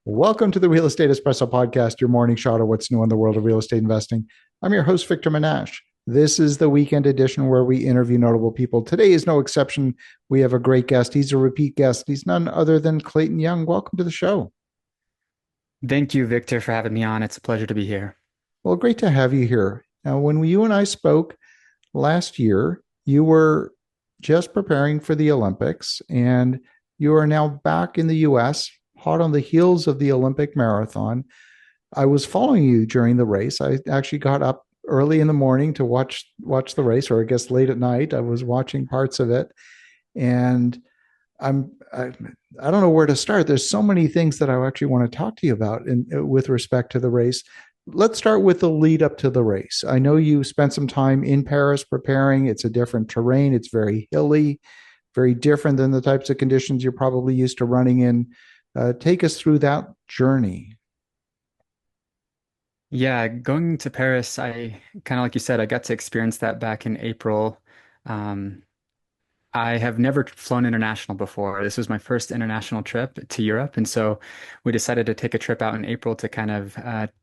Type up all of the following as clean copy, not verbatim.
Welcome to the Real Estate Espresso Podcast, your morning shot of what's new in the world of real estate investing. I'm your host, Victor Menashe. This is the weekend edition where we interview notable people. Today is no exception. We have a great guest. He's a repeat guest. He's none other than Clayton Young. Welcome to the show. Thank you, Victor, for having me on. It's a pleasure to be here. Well, great to have you here. Now, when you and I spoke last year, you were just preparing for the Olympics, and you are now back in the US, hot on the heels of the Olympic marathon. I was following you during the race. I actually got up early in the morning to watch the race, or I guess late at night. I was watching parts of it, and I'm I don't know where to start. There's so many things that I actually want to talk to you about with respect to the race. Let's start with the lead up to the race. I know you spent some time in Paris preparing. It's a different terrain. It's very hilly, very different than the types of conditions you're probably used to running in. Take us through that journey. Yeah, going to Paris, I kind of like you said, I got to experience that back in April. Um, I have never flown international before. This was my first international trip to Europe, and so we decided to take a trip out in April to kind of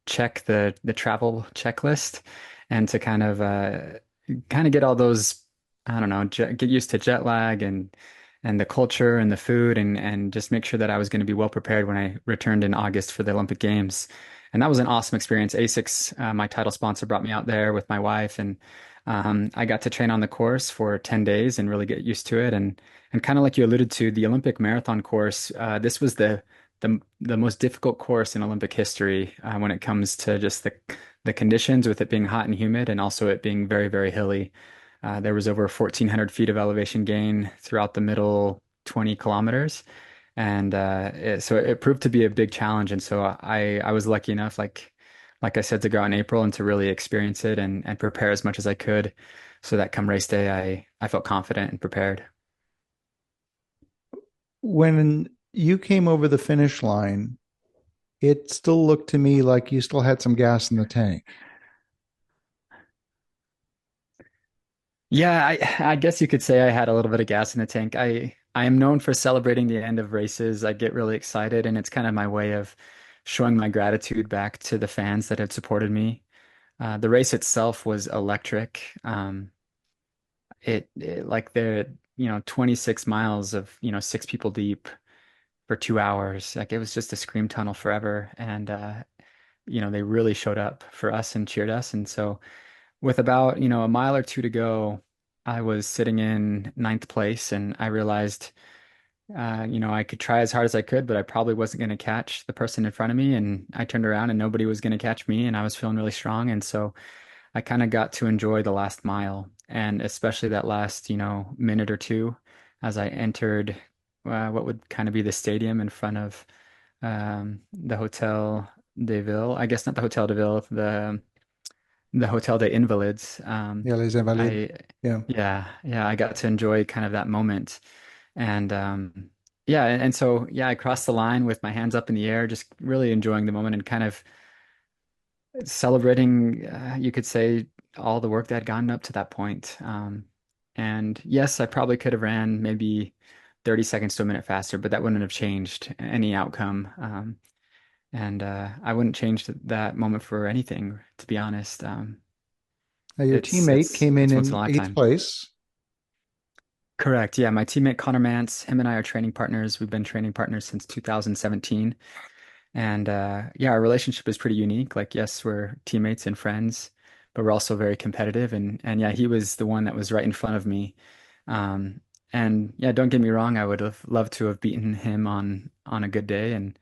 check the travel checklist and to kind of get all those, I don't know, get used to jet lag and the culture and the food and just make sure that I was going to be well prepared when I returned in August for the Olympic Games. And that was an awesome experience. ASICS, my title sponsor, brought me out there with my wife, and I got to train on the course for 10 days and really get used to it. And kind of like you alluded to, the Olympic marathon course, this was the most difficult course in Olympic history when it comes to just the conditions, with it being hot and humid and also it being very, very hilly. There was over 1,400 feet of elevation gain throughout the middle 20 kilometers. And so it proved to be a big challenge. And so I was lucky enough, like I said, to go out in April and to really experience it and prepare as much as I could so that come race day, I felt confident and prepared. When you came over the finish line, it still looked to me like you still had some gas in the tank. Yeah, I guess you could say I had a little bit of gas in the tank. I am known for celebrating the end of races. I get really excited, and it's kind of my way of showing my gratitude back to the fans that had supported me. The race itself was electric. It like the 26 miles of six people deep for 2 hours. Like it was just a scream tunnel forever, and they really showed up for us and cheered us. And so with about a mile or two to go, I was sitting in ninth place, and I realized I could try as hard as I could, but I probably wasn't going to catch the person in front of me. And I turned around and nobody was going to catch me, and I was feeling really strong. And so I kind of got to enjoy the last mile, and especially that last, minute or two as I entered what would kind of be the stadium in front of the Hotel de Ville. I guess not the Hotel de Ville, the Hotel des Invalides. Yeah, les Invalides. I Yeah. yeah, I got to enjoy kind of that moment. And yeah, and so yeah, I crossed the line with my hands up in the air, just really enjoying the moment and kind of celebrating, you could say, all the work that had gone up to that point. And yes, I probably could have ran maybe 30 seconds to a minute faster, but that wouldn't have changed any outcome. And I wouldn't change that moment for anything, to be honest. Now, your It's teammate it's came it's once in in a eighth lifetime. place. Correct. Yeah, my teammate Connor Mance, him and I are training partners. We've been training partners since 2017. And yeah, our relationship is pretty unique. Like, yes, we're teammates and friends, but we're also very competitive. And yeah, he was the one that was right in front of me. Um, and yeah, don't get me wrong, I would have loved to have beaten him on a good day. And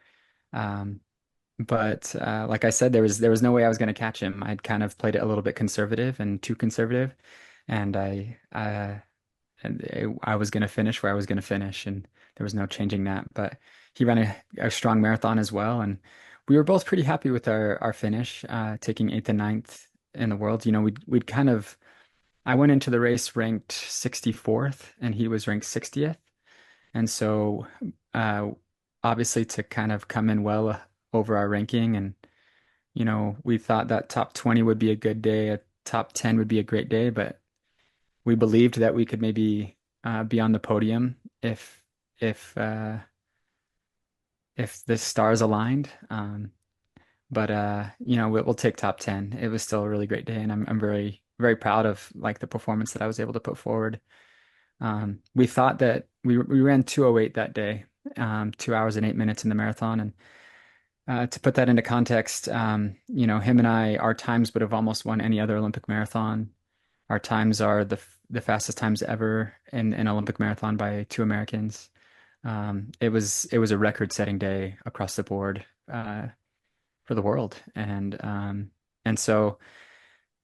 but like I said, there was no way I was going to catch him. I'd kind of played it a little bit conservative and too conservative, and I was going to finish where I was going to finish, and there was no changing that. But he ran a strong marathon as well, and we were both pretty happy with our finish, taking eighth and ninth in the world. We'd kind of I went into the race ranked 64th, and he was ranked 60th, and so uh, obviously to kind of come in well over our ranking, and we thought that top 20 would be a good day, a top 10 would be a great day, but we believed that we could maybe be on the podium if if uh, if the stars aligned. But we'll take top 10. It was still a really great day, and I'm very very proud of like the performance that I was able to put forward. We thought that we ran 2:08 that day, 2 hours and 8 minutes in the marathon, and to put that into context, him and I, our times would have almost won any other Olympic marathon. Our times are the fastest times ever in an Olympic marathon by two Americans. It was a record-setting day across the board for the world, and so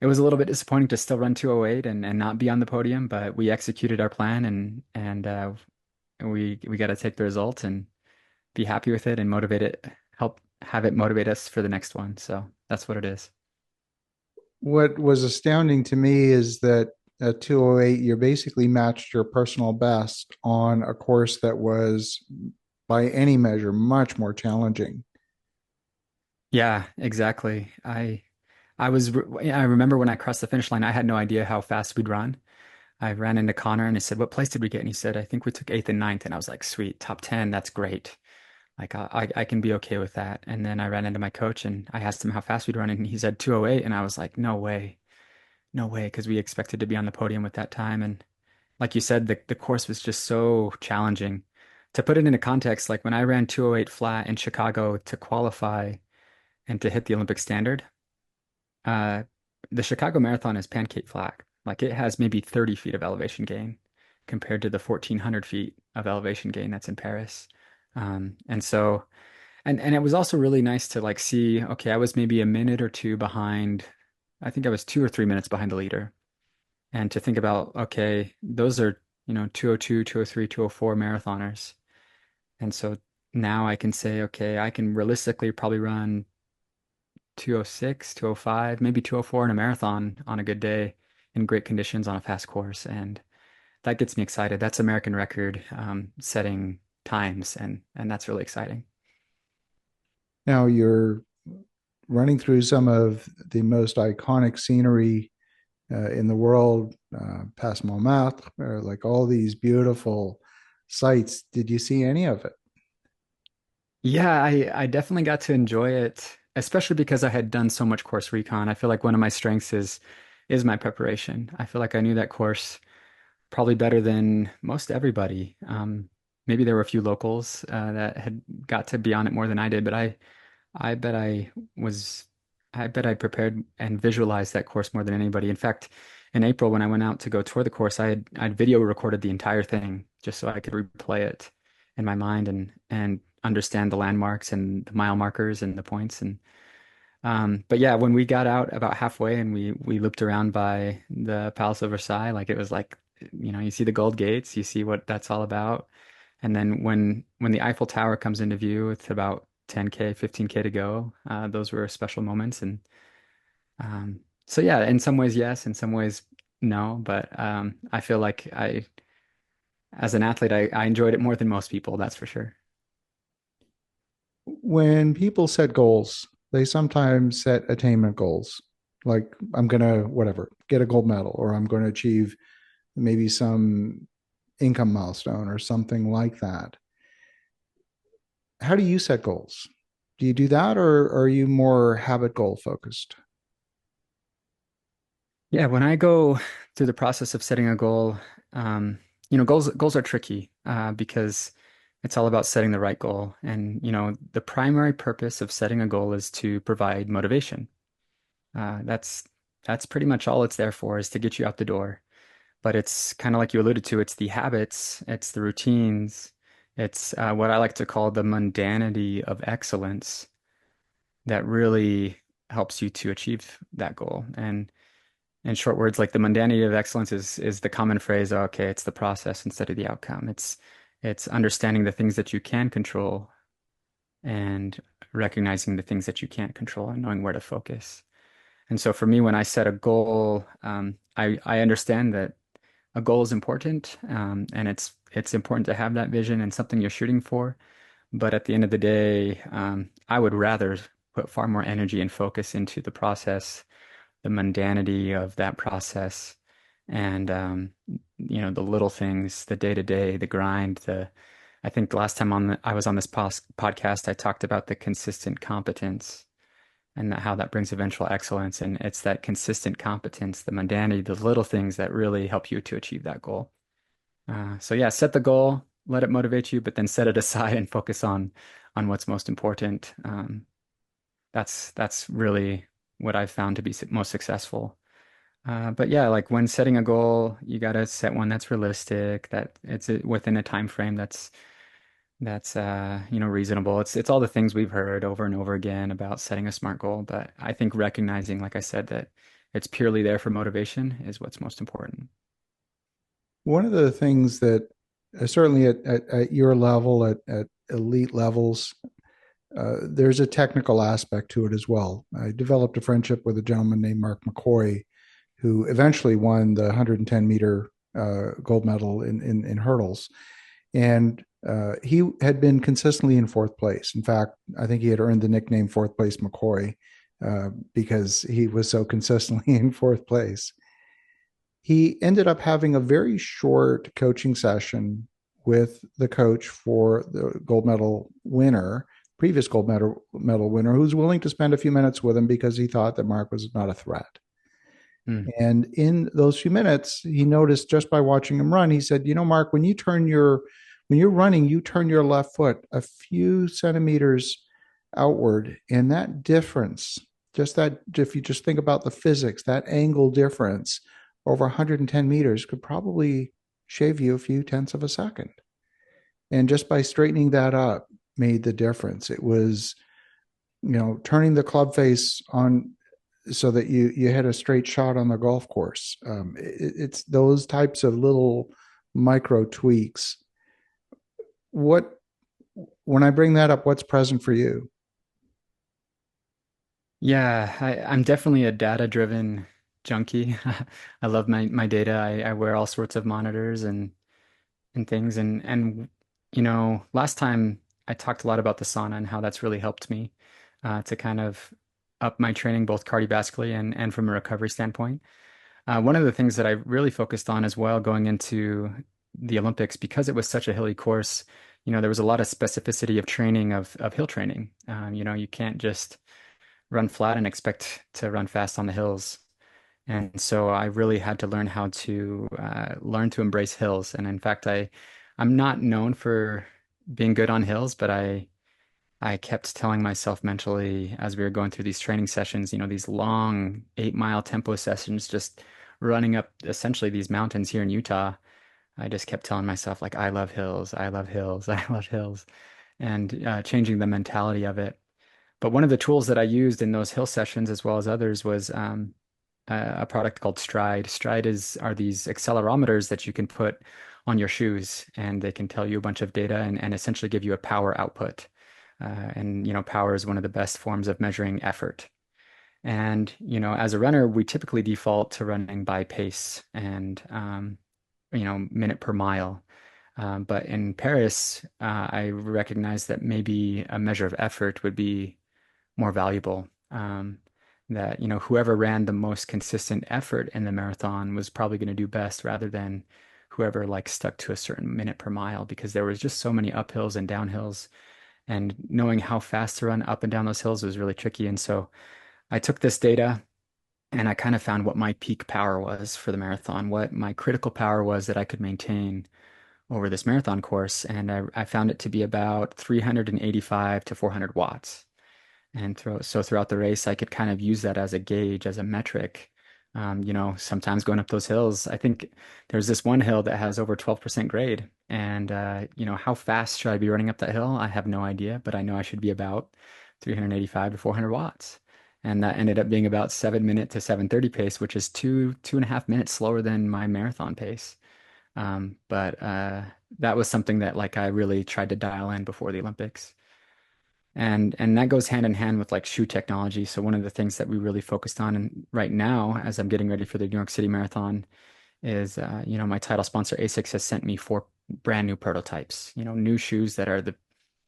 it was a little bit disappointing to still run 2:08 and not be on the podium, but we executed our plan and we got to take the result and be happy with it and motivate it, help have it motivate us for the next one. So that's what it is. What was astounding to me is that at 208, you basically matched your personal best on a course that was, by any measure, much more challenging. Yeah, exactly. I remember when I crossed the finish line, I had no idea how fast we'd run. I ran into Connor and I said, "What place did we get?" And he said, "I think we took eighth and ninth." And I was like, "Sweet, top 10, that's great. Like I can be okay with that." And then I ran into my coach and I asked him how fast we'd run, and he said 2:08, and I was like, "No way, no way," because we expected to be on the podium with that time. And like you said, the course was just so challenging. To put it into context, like when I ran 2:08 flat in Chicago to qualify and to hit the Olympic standard, uh, the Chicago Marathon is pancake flat. Like it has maybe 30 feet of elevation gain compared to the 1,400 feet of elevation gain that's in Paris. And so, and it was also really nice to like see, okay, I was maybe a minute or two behind. I think I was 2 or 3 minutes behind the leader. And to think about, okay, those are, 2:02, 2:03, 2:04 marathoners. And so now I can say, okay, I can realistically probably run 2:06, 2:05, maybe 2:04 in a marathon on a good day in great conditions on a fast course. And that gets me excited. That's American record setting times, and that's really exciting. Now you're running through some of the most iconic scenery in the world, past Montmartre, or like all these beautiful sights. Did you see any of it? Yeah, I definitely got to enjoy it, especially because I had done so much course recon. I feel like one of my strengths is my preparation. I feel like I knew that course probably better than most everybody. Maybe there were a few locals that had got to be on it more than I did, but I bet was, I bet I prepared and visualized that course more than anybody. In fact, in April when I went out to go tour the course, I'd video recorded the entire thing just so I could replay it in my mind and understand the landmarks and the mile markers and the points. But yeah, when we got out about halfway and we looped around by the Palace of Versailles, like it was like, you see the gold gates, you see what that's all about. And then when the Eiffel Tower comes into view, it's about 10K, 15K to go. Those were special moments. And so yeah, in some ways, yes, in some ways, no. But I feel like as an athlete, I enjoyed it more than most people, that's for sure. When people set goals, they sometimes set attainment goals. Like, I'm going to, whatever, get a gold medal, or I'm going to achieve maybe some income milestone or something like that. How do you set goals? Do you do that, or are you more habit goal focused? Yeah, when I go through the process of setting a goal, goals are tricky because it's all about setting the right goal. And, the primary purpose of setting a goal is to provide motivation. Uh, that's that's pretty much all it's there for, is to get you out the door. But it's kind of like you alluded to, it's the habits, it's the routines, it's what I like to call the mundanity of excellence that really helps you to achieve that goal. And in short words, like the mundanity of excellence is the common phrase, "Oh, okay, it's the process instead of the outcome." It's understanding the things that you can control and recognizing the things that you can't control and knowing where to focus. And so for me, when I set a goal, I understand that a goal is important, and it's important to have that vision and something you're shooting for. But at the end of the day, I would rather put far more energy and focus into the process, the mundanity of that process, and the little things, the day to day, the grind, the I think last time I was on this podcast, I talked about the consistent competence and how that brings eventual excellence. And it's that consistent competence, the mundanity, the little things that really help you to achieve that goal. So yeah, set the goal, let it motivate you, but then set it aside and focus on what's most important. That's really what I've found to be most successful. But yeah, like when setting a goal, you gotta set one that's realistic, that it's within a time frame that's reasonable. It's all the things we've heard over and over again about setting a SMART goal, but I think recognizing, like I said, that it's purely there for motivation is what's most important. One of the things that certainly at your level, at elite levels, there's a technical aspect to it as well. I developed a friendship with a gentleman named Mark McCoy, who eventually won the 110-meter gold medal in hurdles. And he had been consistently in fourth place. In fact, I think he had earned the nickname Fourth Place McCoy because he was so consistently in fourth place. He ended up having a very short coaching session with the coach for the gold medal winner, previous gold medal winner, who's willing to spend a few minutes with him because he thought that Mark was not a threat. Hmm. And in those few minutes, he noticed just by watching him run, he said, "You know, Mark, when you're running, you turn your left foot a few centimeters outward, and that difference, just that, if you just think about the physics, that angle difference over 110 meters could probably shave you a few tenths of a second." And just by straightening that up made the difference. It was, turning the club face on so that you had a straight shot on the golf course. It's those types of little micro tweaks. What When I bring that up, what's present for you? Yeah, I'm definitely a data-driven junkie. I love my data. I wear all sorts of monitors and things and last time I talked a lot about the sauna and how that's really helped me to kind of up my training both cardiovascularly and from a recovery standpoint. One of the things that I really focused on as well going into the Olympics, because it was such a hilly course, there was a lot of specificity of training of hill training. You can't just run flat and expect to run fast on the hills. And so I really had to learn how to learn to embrace hills. And in fact, I'm not known for being good on hills, but I kept telling myself mentally as we were going through these training sessions, these long 8 mile tempo sessions, just running up essentially these mountains here in Utah. I just kept telling myself like, I love hills, I love hills, I love hills, and changing the mentality of it. But one of the tools that I used in those hill sessions, as well as others, was a product called Stride. Stride are these accelerometers that you can put on your shoes, and they can tell you a bunch of data and essentially give you a power output. Power is one of the best forms of measuring effort. And as a runner, we typically default to running by pace and minute per mile. But in Paris, I recognized that maybe a measure of effort would be more valuable. That whoever ran the most consistent effort in the marathon was probably going to do best rather than whoever like stuck to a certain minute per mile because there was just so many uphills and downhills and knowing how fast to run up and down those hills was really tricky. And so I took this data and I kind of found what my peak power was for the marathon, what my critical power was that I could maintain over this marathon course. And I found it to be about 385 to 400 watts. And throughout the race, I could kind of use that as a gauge, as a metric. Sometimes going up those hills, I think there's this one hill that has over 12% grade. And, how fast should I be running up that hill? I have no idea, but I know I should be about 385 to 400 watts. And that ended up being about 7 minute to 7:30 pace, which is 2.5 minutes slower than my marathon pace. But that was something that like I really tried to dial in before the Olympics. And that goes hand in hand with like shoe technology. So one of the things that we really focused on and right now, as I'm getting ready for the New York City Marathon, is my title sponsor ASICS has sent me 4 brand new prototypes. New shoes that are the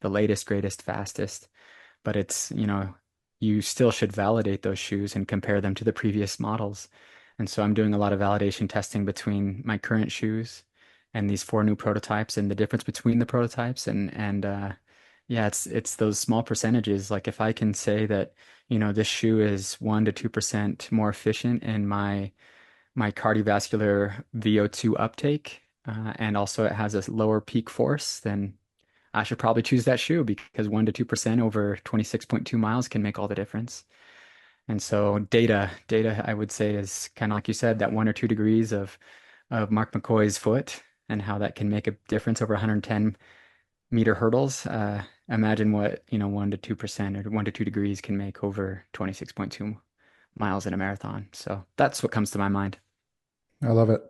latest, greatest, fastest. But it's you still should validate those shoes and compare them to the previous models. And so I'm doing a lot of validation testing between my current shoes and these four new prototypes and the difference between the prototypes and yeah, it's those small percentages. Like if I can say that, this shoe is 1 to 2% more efficient in my cardiovascular VO2 uptake, and also it has a lower peak force, then I should probably choose that shoe because 1 to 2% over 26.2 miles can make all the difference. And so data, I would say is kind of like you said, that 1 or 2 degrees of Mark McCoy's foot and how that can make a difference over 110-meter hurdles. Imagine what, 1 to 2% or 1 to 2 degrees can make over 26.2 miles in a marathon. So that's what comes to my mind. I love it.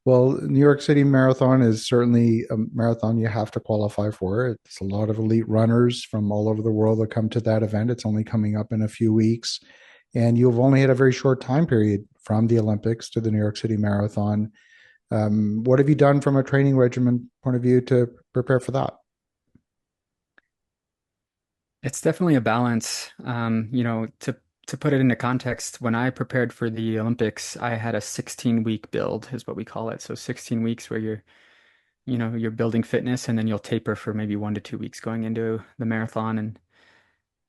Well, New York City Marathon is certainly a marathon you have to qualify for. It's a lot of elite runners from all over the world that come to that event. It's only coming up in a few weeks. And you've only had a very short time period from the Olympics to the New York City Marathon. What have you done from a training regimen point of view to prepare for that? It's definitely a balance. To put it into context, when I prepared for the Olympics, I had a 16-week build, is what we call it. So 16 weeks where you're building fitness and then you'll taper for maybe 1 to 2 weeks going into the marathon.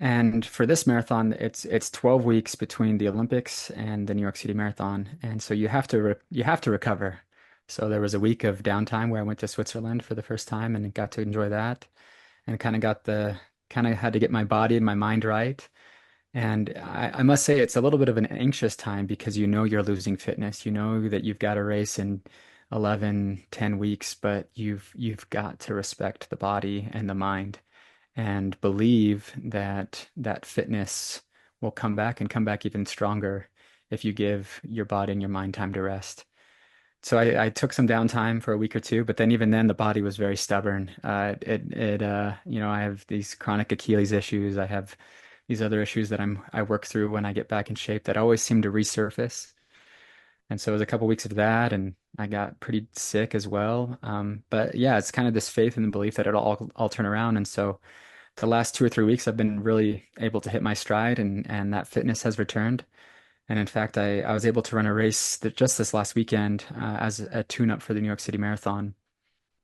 And for this marathon, it's 12 weeks between the Olympics and the New York City Marathon. And so you have to recover. So there was a week of downtime where I went to Switzerland for the first time and got to enjoy that and kind of had to get my body and my mind right. And I must say it's a little bit of an anxious time because you're losing fitness. You know that you've got a race in 11, 10 weeks, but you've got to respect the body and the mind and believe that that fitness will come back and come back even stronger if you give your body and your mind time to rest. So I took some downtime for a week or two, but then even then the body was very stubborn. I have these chronic Achilles issues. I have these other issues that I work through when I get back in shape that always seem to resurface. And so it was a couple weeks of that, and I got pretty sick as well. But yeah, it's kind of this faith and the belief that it'll all turn around. And so the last 2 or 3 weeks, I've been really able to hit my stride, and that fitness has returned. And in fact, I was able to run a race that just this last weekend as a tune-up for the New York City Marathon.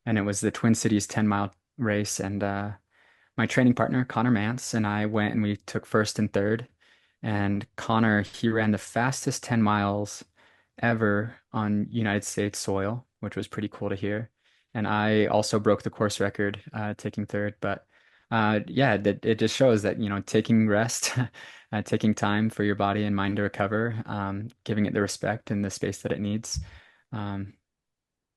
And it was the Twin Cities 10-mile race. And my training partner, Connor Mance, and I went and we took first and third. And Connor, he ran the fastest 10 miles ever on United States soil, which was pretty cool to hear. And I also broke the course record taking third. But yeah, it just shows that, taking rest, taking time for your body and mind to recover, giving it the respect and the space that it needs, um,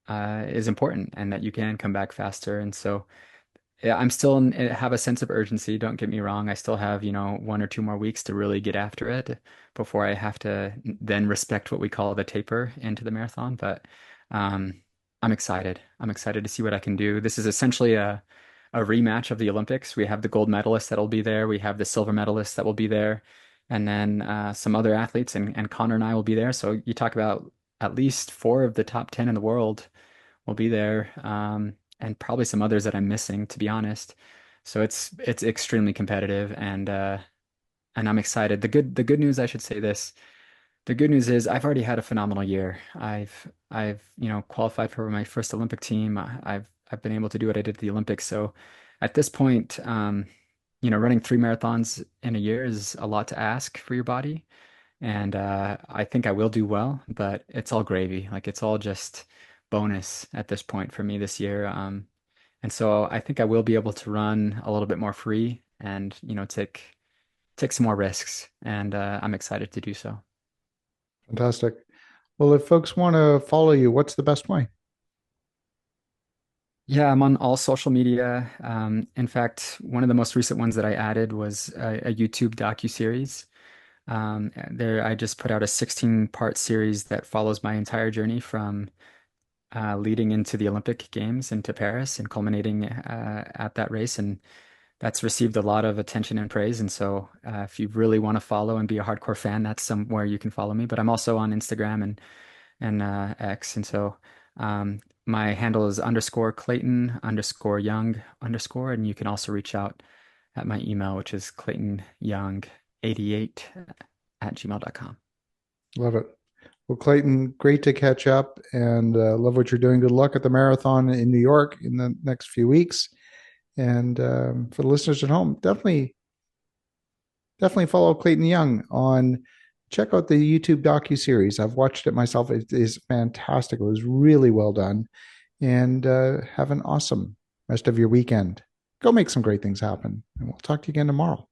is important and that you can come back faster. And so, yeah, have a sense of urgency. Don't get me wrong. I still have, 1 or 2 more weeks to really get after it before I have to then respect what we call the taper into the marathon. But um, I'm excited. I'm excited to see what I can do. This is essentially a rematch of the Olympics. We have the gold medalist that'll be there. We have the silver medalist that will be there. And then some other athletes, and Connor and I will be there. So you talk about at least four of the top 10 in the world will be there, and probably some others that I'm missing, to be honest. So it's extremely competitive, and I'm excited. The good news, I should say this. The good news is I've already had a phenomenal year. I've qualified for my first Olympic team. I've been able to do what I did at the Olympics. So at this point, running 3 marathons in a year is a lot to ask for your body. And I think I will do well, but it's all gravy. Like it's all just bonus at this point for me this year. And so I think I will be able to run a little bit more free and, take some more risks. And I'm excited to do so. Fantastic. Well, if folks want to follow you, what's the best way? Yeah, I'm on all social media. In fact, one of the most recent ones that I added was a YouTube docu-series. There, I just put out a 16-part series that follows my entire journey from leading into the Olympic Games into Paris and culminating at that race. And that's received a lot of attention and praise. And so if you really want to follow and be a hardcore fan, that's somewhere you can follow me. But I'm also on Instagram and X. And so my handle is _Clayton_Young_. And you can also reach out at my email, which is ClaytonYoung88 at gmail.com. Love it. Well, Clayton, great to catch up and love what you're doing. Good luck at the marathon in New York in the next few weeks. And for the listeners at home, definitely follow Clayton Young on. Check out the YouTube docu series. I've watched it myself. It is fantastic. It was really well done. And have an awesome rest of your weekend. Go make some great things happen. And we'll talk to you again tomorrow.